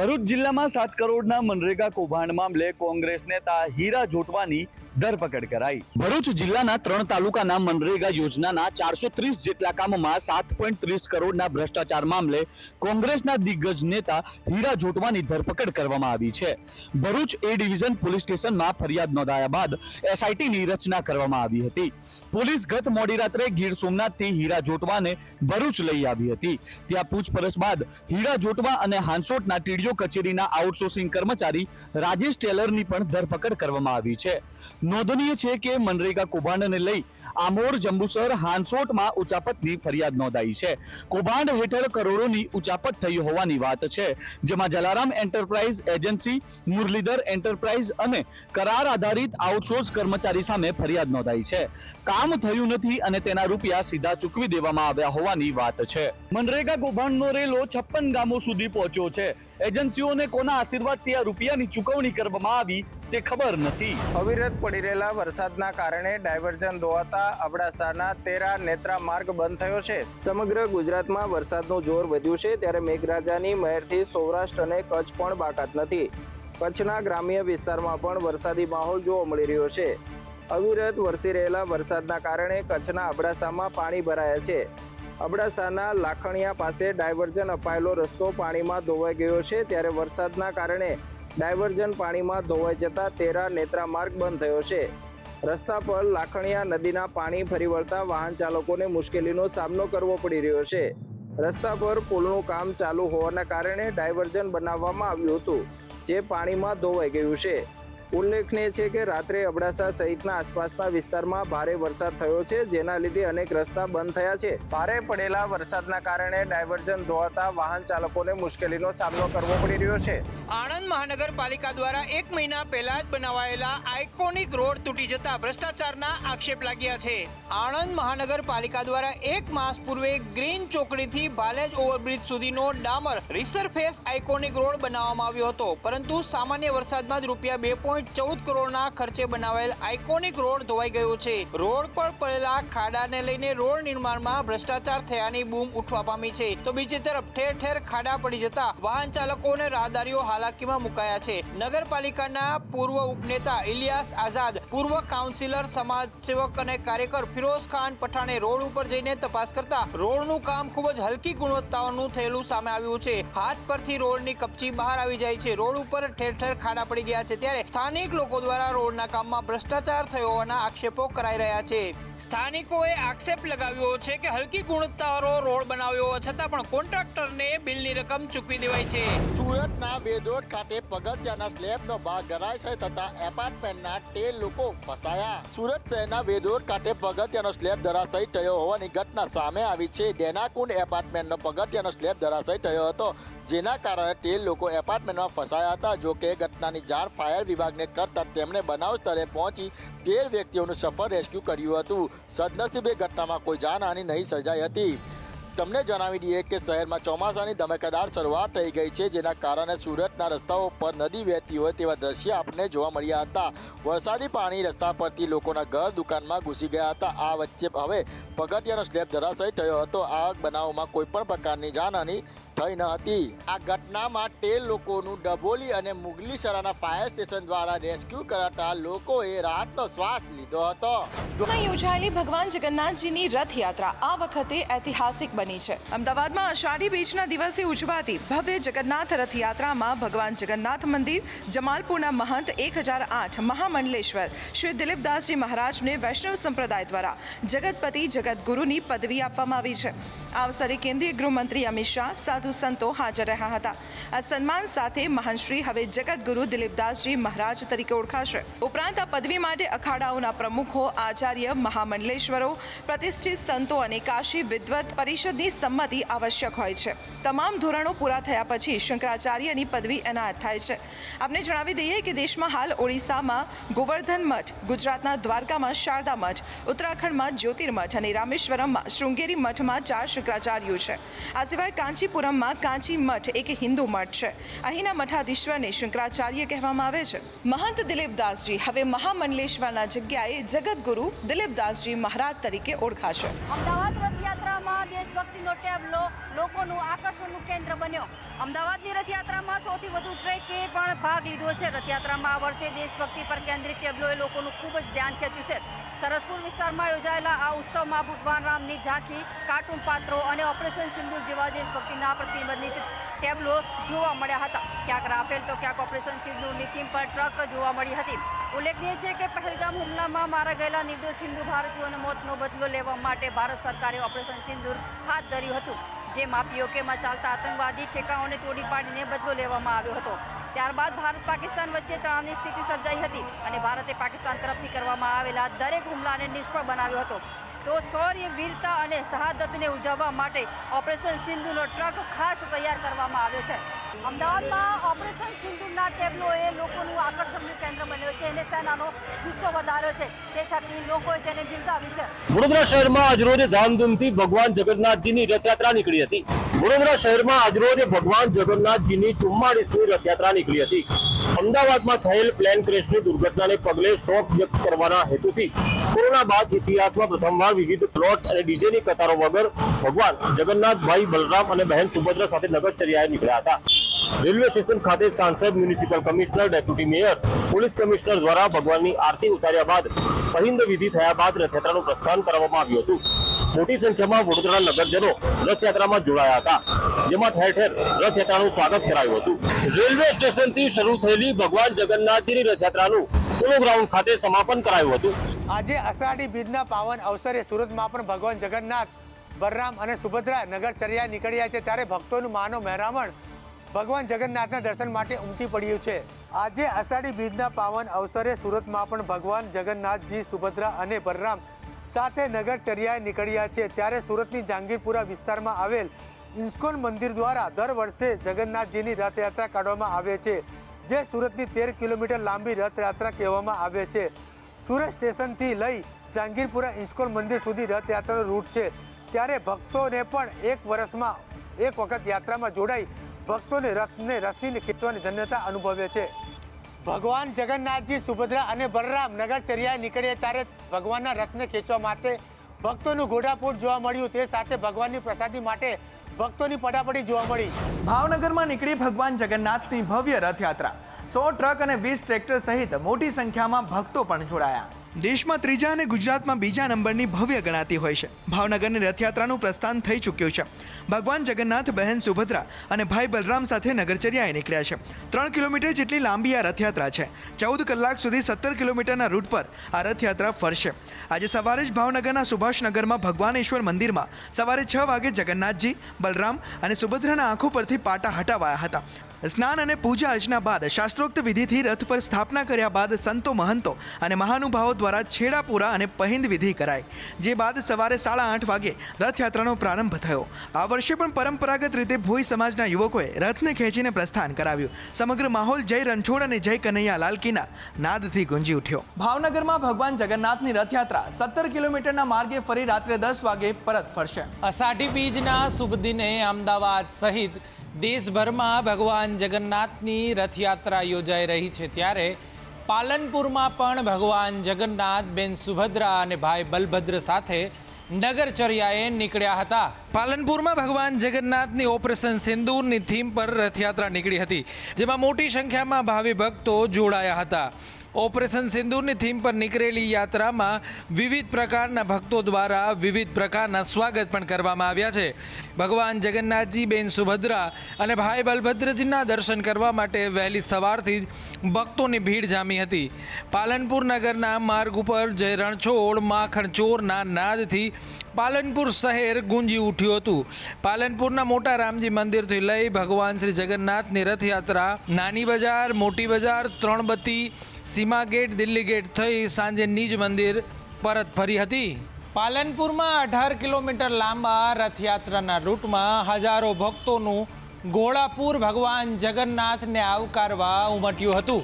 ભરૂચ જિલ્લામાં 7 કરોડના મનરેગા કૌભાંડ મામલે કોંગ્રેસ નેતા હીરા જોટવાની ધરપકડ કરાઈ। ભરૂચ જિલ્લાના 3 તાલુકાના મનરેગા યોજનાના 430 જેટલા કામોમાં 7.30 કરોડના ભ્રષ્ટાચાર મામલે કોંગ્રેસના દિગ્ગજ નેતા હીરા જોટવાની ધરપકડ કરવામાં આવી છે। ભરૂચ એ ડિવિઝન પોલીસ સ્ટેશનમાં ફરિયાદ નોંધાયા બાદ એસઆઈટીની રચના કરવામાં આવી હતી। પોલીસ ગત મોડી રાત્રે ગીર સોમનાથથી હીરા જોટવાને ભરૂચ લઈ આવી હતી। ત્યાં પૂછપરછ બાદ હીરા જોટવા અને હાંસોટના ટીડીઓ કચેરીના આઉટસોર્સિંગ કર્મચારી રાજેશ ટેલરની પણ ધરપકડ કરવામાં આવી છે। નોંધનીય છે કે મનરેગા કૌભાંડને લઈ આમોર, જંબુસર, હાંસોટમાં ઉચાપતની ફરિયાદ નોંધાઈ છે। કૌભાંડ હેઠળ કરોડોની ઉચાપત થઈ હોવાની વાત છે, જેમાં Jalaram enterprise agency, Muralidhar enterprise અને કરાર આધારિત આઉટસોર્સ કર્મચારી સામે ફરિયાદ નોંધાઈ છે। કામ થયું નથી અને તેના રૂપિયા સીધા ચૂકવી દેવામાં આવ્યા હોવાની વાત છે। મનરેગા કૌભાંડનો રેલો 56 ગામો સુધી પહોંચ્યો છે। એજન્સીઓને કોના આશીર્વાદથી આ રૂપિયાની ચૂકવણી કરવામાં આવી તે ખબર નથી। અવિરત પડી રહેલા વરસાદના કારણે ડાયવર્ઝન ધોવાતા અબડાસાના તેરા નેત્રા માર્ગ બંધ થયો છે। સમગ્ર ગુજરાતમાં વરસાદનું જોર વધ્યું છે, ત્યારે મેઘરાજાની મહેરથી સૌરાષ્ટ્ર અને કચ્છ પણ બાકાત નથી। કચ્છના ગ્રામ્ય વિસ્તારમાં પણ વરસાદી માહોલ જોવા મળી રહ્યો છે। અવિરત વરસી રહેલા વરસાદના કારણે કચ્છના અબડાસામાં પાણી ભરાયા છે। અબડાસાના લાખણિયા પાસે ડાયવર્ઝન અપાયેલો રસ્તો પાણીમાં ધોવાઈ ગયો છે, ત્યારે વરસાદના કારણે ડાયવર્ઝન પાણીમાં ધોવાઈ જતા તેરા નેત્રા માર્ગ બંધ થયો છે। રસ્તા પર લાખણિયા નદીના પાણી ફરી વળતા વાહન ચાલકોને મુશ્કેલીનો સામનો કરવો પડી રહ્યો છે। રસ્તા પર પુલનું કામ ચાલુ હોવાના કારણે ડાયવર્ઝન બનાવવામાં આવ્યું હતું, જે પાણીમાં ધોવાઈ ગયું છે। ઉલ્લેખનીય છે કે રાત્રે અબડાસા સહિતના આસપાસના વિસ્તારમાં ભારે વરસાદ થયો છે, જેના લીધે અનેક રસ્તા બંધ થયા છે। ભારે પડેલા વરસાદના કારણે ડાયવર્ઝન ધોવાતા વાહન ચાલકોને મુશ્કેલીનો સામનો કરવો પડી રહ્યો છે। આણંદ મહાનગરપાલિકા દ્વારા 1 મહિના પહેલા જ બનાવાયેલા આઇકોનિક રોડ તૂટી જતા ભ્રષ્ટાચારના આક્ષેપ લાગ્યા છે। આણંદ મહાનગરપાલિકા દ્વારા 1 માસ પૂર્વે ગ્રીન ચોકડીથી ભાલેજ ઓવરબ્રિજ સુધીનો ડામર રિસરફેસ આઇકોનિક રોડ બનાવવામાં આવ્યો હતો, પરંતુ સામાન્ય વરસાદમાં જ રૂપિયા 2.14 કરોડના ખર્ચે બનાવેલ આઇકોનિક રોડ ધોવાઈ ગયો છે। રોડ પર પડેલા ખાડાને લઈને રોડ નિર્માણમાં ભ્રષ્ટાચાર થયાની બૂમ ઉઠવા પામી છે, તો બીજી તરફ ઠેર ઠેર ખાડા પડી જતા વાહન ચાલકો અને રાહદારીઓ હાલાકીમાં મુકાયા છે। નગરપાલિકાના પૂર્વ ઉપનેતા ઇલિયાસ આઝાદ, પૂર્વ કાઉન્સિલર, સમાજ સેવક અને કાર્યકર ફિરોઝ ખાન પઠાણે રોડ ઉપર જઈને તપાસ કરતા રોડનું કામ ખૂબ જ હલકી ગુણવત્તાનું થયેલું સામે આવ્યું છે। હાથ પરથી રોડની કપચી બહાર આવી જાય છે। રોડ ઉપર ઠેર ઠેર ખાડા પડી ગયા છે, ત્યારે સ્થાનિક લોકો દ્વારા રોડના કામમાં ભ્રષ્ટાચાર થયો હોવાના આક્ષેપો કરાઈ રહ્યા છે। સ્થાનિકોએ આક્ષેપ લગાવ્યો છે કે હલકી ગુણવત્તાવાળો રોડ બનાવ્યો છતાં પણ કોન્ટ્રાક્ટરને બિલની રકમ ચૂકવી દેવાય છે। સુરતના વેદોડ ખાતે પગથિયાના સ્લેબનો ભાગ ધરાશય થતા એપાર્ટમેન્ટના 13 લોકો ફસાયા। સુરત શહેરના વેદોડ ખાતે પગથિયાનો સ્લેબ ધરાશય થયો હોવાની ઘટના સામે આવી છે। ડેનાકુંડ એપાર્ટમેન્ટનો પગથિયાનો સ્લેબ ધરાશય થયો હતો, જેના કારણે 13 લોકો એપાર્ટમેન્ટમાં ફસાયા હતા। જો કે ઘટનાની જાણ ફાયર વિભાગને કરતા તેમણે બનાવ સ્થળે પહોંચી 13 વ્યક્તિઓનું સફળ રેસ્ક્યુ કર્યું હતું। સદનસીબે ઘટનામાં કોઈ જાનહાનિ નહીં સર્જાઈ હતી। તમને જણાવી દઈએ કે શહેરમાં ચોમાસાની ધમાકેદાર શરૂઆત થઈ ગઈ છે, જેના કારણે સુરતના રસ્તાઓ પર નદી વહેતી હોય તેવા દ્રશ્ય આપણને જોવા મળ્યા હતા। વરસાદી પાણી રસ્તા પરથી લોકોના ઘર, દુકાનમાં ઘૂસી ગયા હતા। આ વચ્ચે હવે પગથિયાનો સ્લેબ ધરાશય થયો હતો। આ બનાવમાં કોઈ પણ પ્રકારની જાનહાનિ થઈ ન હતી। આ ઘટનામાં 13 લોકોનું ડભોલી અને મુગલીસરાના ફાયર સ્ટેશન દ્વારા રેસ્ક્યુ કરાતા લોકોએ રાહતનો શ્વાસ લીધો હતો। યોજાયેલી ભગવાન જગન્નાથજીની રથયાત્રા આ વખતે ઐતિહાસિક બની છે। અમદાવાદમાં અષાઢી બીજના દિવસે ઉજવાતી ભવ્ય જગન્નાથ રથયાત્રામાં ભગવાન જગન્નાથ મંદિર જમાલપુરના મહંત 1008 મહામંડલેશ્વર શ્રી દિલીપદાસજી મહારાજને વૈષ્ણવ સંપ્રદાય દ્વારા જગતપતિ જગતગુરુની પદવી આપવામાં આવી છે। આ અવસરે કેન્દ્રીય ગૃહમંત્રી અમિત શાહ, સાધુ સંતો હાજર રહ્યા હતા। આ સન્માન સાથે મહાનશ્રી હવે જગતગુરુ દિલીપદાસજી મહારાજ તરીકે ઓળખાશે। ઉપરાંત આ પદવી માટે અખાડાઓના પ્રમુખો, આચાર્ય, મહામંડલેશ્વરો, પ્રતિષ્ઠિત સંતો અને કાશી વિદ્વત પરિષદની સંમતિ આવશ્યક હોય છે। તમામ ધોરણો પૂરા થયા પછી શંકરાચાર્યની પદવી એનાયત થાય છે। આપને જણાવી દઈએ કે દેશમાં હાલ ઓડિશામાં ગોવર્ધન મઠ, ગુજરાતના દ્વારકામાં શારદા મઠ, ઉત્તરાખંડમાં જ્યોતિર્મઠ અને રામેશ્વરમમાં શૃંગેરી મઠમાં 4 શંકરાચાર્યો છે। આ સિવાય કાંચીપુરમમાં કાંચી મઠ એક હિન્દુ મઠ છે। અહીંના મઠાધીશ્વરને શંકરાચાર્ય કહેવામાં આવે છે। મહંત દિલીપદાસજી હવે મહામંડલેશ્વરના જગ્યાએ જગતગુરુ દિલીપદાસજી મહારાજ તરીકે ઓળખાશે। અમદાવાદ રથયાત્રામાં દેશભક્તિનો ટેબલો લોકોનું આકર્ષણનું કેન્દ્ર બન્યો। અમદાવાદની રથયાત્રામાં સૌથી ભાગ લીધો છે. રથયાત્રામાં આ વર્ષે દેશભક્તિ પર કેન્દ્રિત ટેબ્લોએ લોકોનું ખૂબ જ ધ્યાન ખેંચ્યું છે. સરસપુર વિસ્તારમાં યોજાયેલા આ ઉત્સવમાં ભગવાન રામની ઝાંખી, કાર્ટૂન પાત્રો અને ઓપરેશન સિંદૂર જેવા દેશભક્તિના પ્રતિબંધિત ટેબ્લો જોવા મળ્યા હતા. ક્યાંક રાફેલ તો ક્યાંક ઓપરેશન સિંદૂરની થીમ પર ટ્રક જોવા મળી હતી. ઉલ્લેખનીય છે કે પહેલગામ હુમલામાં મારા ગયેલા નિર્દોષ હિન્દુ ભારતીયોના મોતનો બદલો લેવા માટે ભારત સરકારે ઓપરેશન સિંદૂર હાથ ધર્યું હતું, જેમાં પીઓકેમાં ચાલતા આતંકવાદી ઠેકાઓને તોડી પાડીને બદલો લેવામાં આવ્યો હતો. ત્યારબાદ ભારત પાકિસ્તાન વચ્ચે તણાવની સ્થિતિ સર્જાઈ હતી અને ભારતે પાકિસ્તાન તરફથી કરવામાં આવેલા દરેક હુમલાને નિષ્ફળ બનાવ્યો હતો. તો શૌર્ય, વીરતા અને શહાદતને ઉજવવા માટે ઓપરેશન સિંદૂરનો ટ્રક ખાસ તૈયાર કરવામાં આવ્યો છે. અમદાવાદમાં ઓપરેશન સિંદૂરના ટેબ્લોએ લોકોનું આકર્ષણનું કેન્દ્ર બન્યો છે અને સેનાનો જુસ્સો વધાર્યો છે. તે થકી લોકોએ તેને બિરદાવી છે. વડોદરા શહેરમાં આજરોજ ધામધૂમથી ભગવાન જગન્નાથજીની રથયાત્રા નીકળી હતી. વડોદરા શહેરમાં આજરોજ ભગવાન જગન્નાથજીની 44મી રથયાત્રા નીકળી હતી. અમદાવાદમાં થયેલ પ્લેન ક્રેશની દુર્ઘટનાને પગલે શોક વ્યક્ત કરવાના હેતુથી કોરોના બાદ ઇતિહાસમાં પ્રથમવાર વિવિધ પ્લોટ્સ અને ડીજેની કતારો વગર ભગવાન જગન્નાથ, ભાઈ બલરામ અને બહેન સુભદ્રા સાથે નગરચર્યાએ નીકળ્યા હતા. રેલવે સ્ટેશન ખાતે સાંસદ, municipal commissioner, deputy mayor, police commissioner દ્વારા ભગવાનની આરતી ઉતાર્યા બાદ પહિંદ વિધિ થયા બાદ રથયાત્રાનું પ્રસ્થાન કરવામાં આવ્યું હતું. મોટી સંખ્યામાં વડોદરા નગરજનો રથયાત્રામાં જોડાયા હતા, જેમાં ઠેર ઠેર રથયાત્રાનું સ્વાગત કરાયું હતું. રેલવે સ્ટેશનથી શરૂ થયેલી ભગવાન જગન્નાથજીની રથયાત્રાનું પોલો ગ્રાઉન્ડ ખાતે સમાપન કરાયું હતું. આજે અષાઢી બીજના પાવન અવસરે સુરતમાં પણ ભગવાન જગન્નાથ, બલરામ અને સુભદ્રા નગરચર્યા નીકળ્યા છે. ત્યારે ભક્તોનું માનો મહેરામણ ભગવાન જગન્નાથના દર્શન માટે ઉમટી પડ્યું છે. આજે અષાઢી બીજના પાવન અવસરે સુરતમાં પણ ભગવાન જગન્નાથજી, સુભદ્રા અને બલરામ સાથે નગરચર્યાએ નીકળ્યા છે. ત્યારે સુરતની જહાંગીરપુરા વિસ્તારમાં આવેલ ઇસ્કોન મંદિર દ્વારા દર વર્ષે જગન્નાથજીની રથયાત્રા કાઢવામાં આવે છે, જે સુરતની 13 કિલોમીટર લાંબી રથયાત્રા કહેવામાં આવે છે. સુરત સ્ટેશનથી લઈ જહાંગીરપુરા ઇસ્કોન મંદિર સુધી રથયાત્રાનો રૂટ છે. ત્યારે ભક્તોને પણ એક વર્ષમાં એક વખત યાત્રામાં જોડાઈ ભક્તોને રથને રસીને ખેંચવાની ધન્યતા અનુભવે છે. ભગવાન જગન્નાથજી, સુભદ્રા અને બલરામ નગરચર્યાએ નીકળ્યા ત્યારે ભગવાનના રથને ખેંચવા માટે ભક્તોનું ઘોડાપૂર જોવા મળ્યું. તે સાથે ભગવાનની પ્રસાદી માટે ભક્તોની પડાપડી જોવા મળી. ભાવનગરમાં નીકળી ભગવાન જગન્નાથની ભવ્ય રથયાત્રા. 100 ટ્રક અને 20 ટ્રેક્ટર સહિત મોટી સંખ્યામાં ભક્તો પણ જોડાયા. દેશમાં ત્રીજા અને ગુજરાતમાં બીજા નંબરની ભવ્ય ગણાતી હોય છે. ભાવનગરની રથયાત્રાનું પ્રસ્થાન થઈ ચૂક્યું છે. ભગવાન જગન્નાથ, બહેન સુભદ્રા અને ભાઈ બલરામ સાથે નગરચર્યાએ નીકળ્યા છે. 3 કિલોમીટર જેટલી લાંબી આ રથયાત્રા છે. 14 કલાક સુધી 17 કિલોમીટરના રૂટ પર આ રથયાત્રા ફરશે. આજે સવારે જ ભાવનગરના સુભાષનગરમાં ભગવાનેશ્વર મંદિરમાં સવારે 6 વાગે જગન્નાથજી, બલરામ અને સુભદ્રાના આંખો પરથી પાટા હટાવાયા હતા. સ્નાન અને પૂજા અર્ચના બાદ શાસ્ત્રોક્ત વિધિથી રથ પર સ્થાપના કર્યા બાદ સંતો, મહંતો અને મહાનુભાવો દ્વારા છેડાપુરા અને પહિંદ વિધિ કરાઈ, જે બાદ સવારે 8:30 વાગે રથયાત્રાનો પ્રારંભ થયો. આ વર્ષે પણ પરંપરાગત રીતે ભોઈ સમાજના યુવકોએ રથને ખેંચીને પ્રસ્થાન કરાવ્યું. સમગ્ર માહોલ જય રણછોડ અને જય કનૈયા લાલકીના નાદથી ગુંજી ઉઠ્યો. ભાવનગરમાં ભગવાન જગન્નાથની રથયાત્રા 17 કિલોમીટરના માર્ગે ફરી રાત્રે 10 વાગે પરત ફરશે. અષાઢી બીજના શુભ દિને અમદાવાદ સહિત દેશભરમાં ભગવાન જગન્નાથની રથયાત્રા યોજાઈ રહી છે. ત્યારે પાલનપુરમાં પણ ભગવાન જગન્નાથ, બેન સુભદ્રા અને ભાઈ બલભદ્ર સાથે નગરચર્યાએ નીકળ્યા હતા. પાલનપુરમાં ભગવાન જગન્નાથની ઓપરેશન સિંદૂરની થીમ પર રથયાત્રા નીકળી હતી, જેમાં મોટી સંખ્યામાં ભાવિ ભક્તો જોડાયા હતા. ઓપરેશન સિંદૂરની થીમ પર નીકળેલી યાત્રામાં વિવિધ પ્રકારના ભક્તો દ્વારા વિવિધ પ્રકારના સ્વાગત પણ કરવામાં આવ્યા છે. ભગવાન જગન્નાથજી, બેન સુભદ્રા અને ભાઈ બલભદ્રજીના દર્શન કરવા માટે વહેલી સવારથી જ ભક્તોની ભીડ જામી હતી. પાલનપુર નગરના માર્ગ ઉપર જય રણછોડ, માખણ ચોરના નાદથી પાલનપુર શહેર ગુંજી ઉઠ્યું હતું. પાલનપુરના મોટા રામજી મંદિરથી લઈ ભગવાન શ્રી જગન્નાથની રથયાત્રા નાની બજાર, મોટી બજાર, ત્રણબત્તી, સીમા ગેટ, દિલ્હી ગેટ થઈ સાંજે નિજ મંદિર પરત ફરી હતી. પાલનપુરમાં 18 કિલોમીટર લાંબા રથયાત્રાના રૂટમાં હજારો ભક્તોનું ઘોડાપુર ભગવાન જગન્નાથને આવકારવા ઉમટ્યું હતું.